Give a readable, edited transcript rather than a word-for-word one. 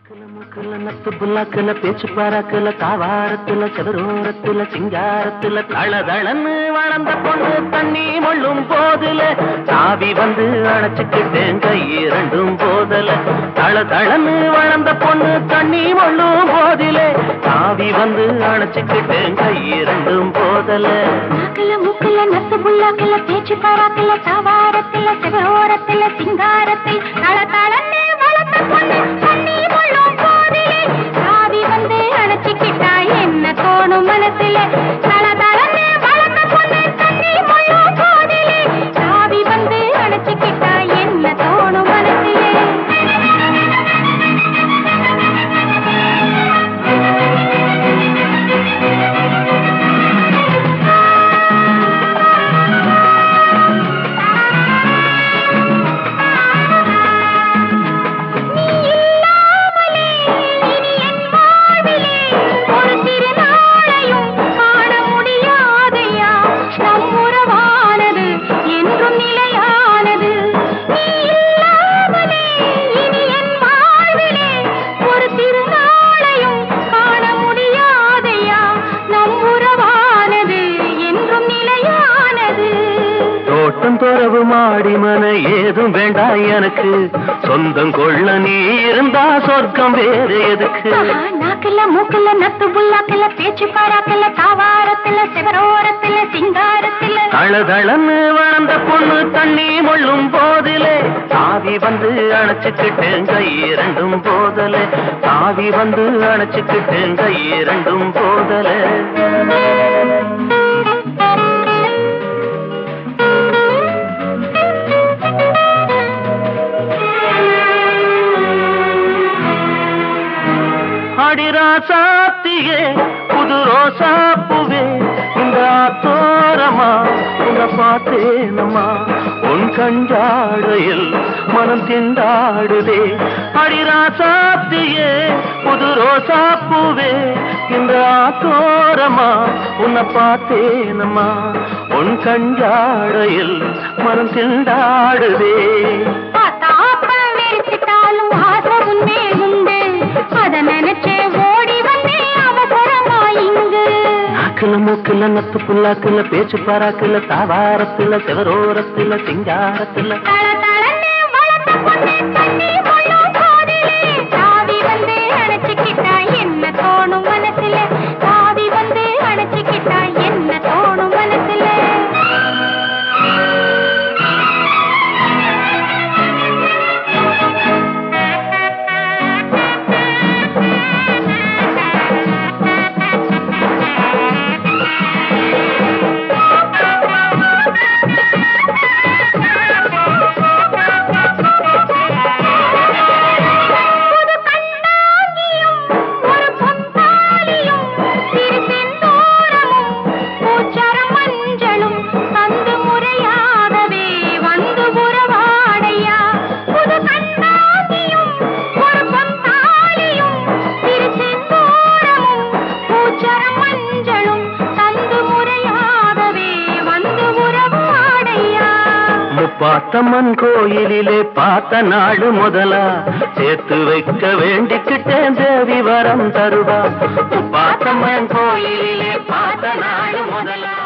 மூக்குல நத்து புல்லாக்குல பேச்சு பாராக்குல தாவாரத்துல செவரோரத்துல சிங்காரத்துல தளதளன்னு வளர்ந்த பொண்ணு தண்ணி மொள்ளும் போதுல சாவி வந்து அணைச்சுக்கிட்டேன் கை இரண்டும் போதல தளதளன்னு வளர்ந்த பொண்ணு தண்ணி மொள்ளும் போதிலே சாவி வந்து அணைச்சுக்கிட்டேன் கை இரண்டும் போதல மூக்குல நத்து புல்லாக்குல பேச்சு பாராக்குல தாவாரத்துல செவரோரத்துல சிங்காரத்தில் தளதளன்னு வளர்ந்த பொண்ணு தண்ணி மொள்ளும் போதிலே சாவி வந்து அணைச்சுக்கிட்டா என்ன தோணும் மனசுல தளதளன்னு வளர்ந்த பொண்ணு தண்ணி மொள்ளும் போதிலே சாவி வந்து அணைச்சுக்கிட்டா என்ன தோணும் மனசுல தொரவு மாடி மன ஏதும் வேண்டாம் எனக்கு சொந்தம் கொள்ள நீ இருந்தா சொர்க்கம் வேறு எதுக்கு நாக்குல மூக்குல நத்து புல்லாக்குல பேச்சு பாராக்குல தாவாரத்துல செவரோரத்துல சிங்காரத்துல தளதளன்னு வளர்ந்த பொண்ணு தண்ணி மொள்ளும் போதிலே சாவி வந்து அணைச்சுக்கிட்டேன் கை இரண்டும் போதல சாவி வந்து அணைச்சுக்கிட்டேன் கை இரண்டும் போதல அடிராசாத்தியே புது ரோசாப்புவே இந்த தோரமா உன்னை பார்த்தேனம்மா உன் கஞ்சாடையில் மனம் திண்டாடுதே அடிராசாத்தியே புது ரோசாப்புவே இந்த தோரமா உன்னை பார்த்தேனம்மா உன் கஞ்சாடையில் மனம் திண்டாடுதே மூக்குல நத்து புல்லாக்குல பேச்சு பாராக்குல தாவாரத்துல செவரோரத்துல சிங்காரத்துல என்ன தோணும் மனசுல சாவி வந்து அணைச்சுக்கிட்டா என்ன தோணும் மனசுல பார்த்தம்மன் கோயிலிலே பார்த்த நாடு முதலா சேர்த்து வைக்க வேண்டிக்கிட்டேன் தேவி வரம் தருவா பார்த்தம்மன் கோயிலிலே பார்த்த நாடு முதலா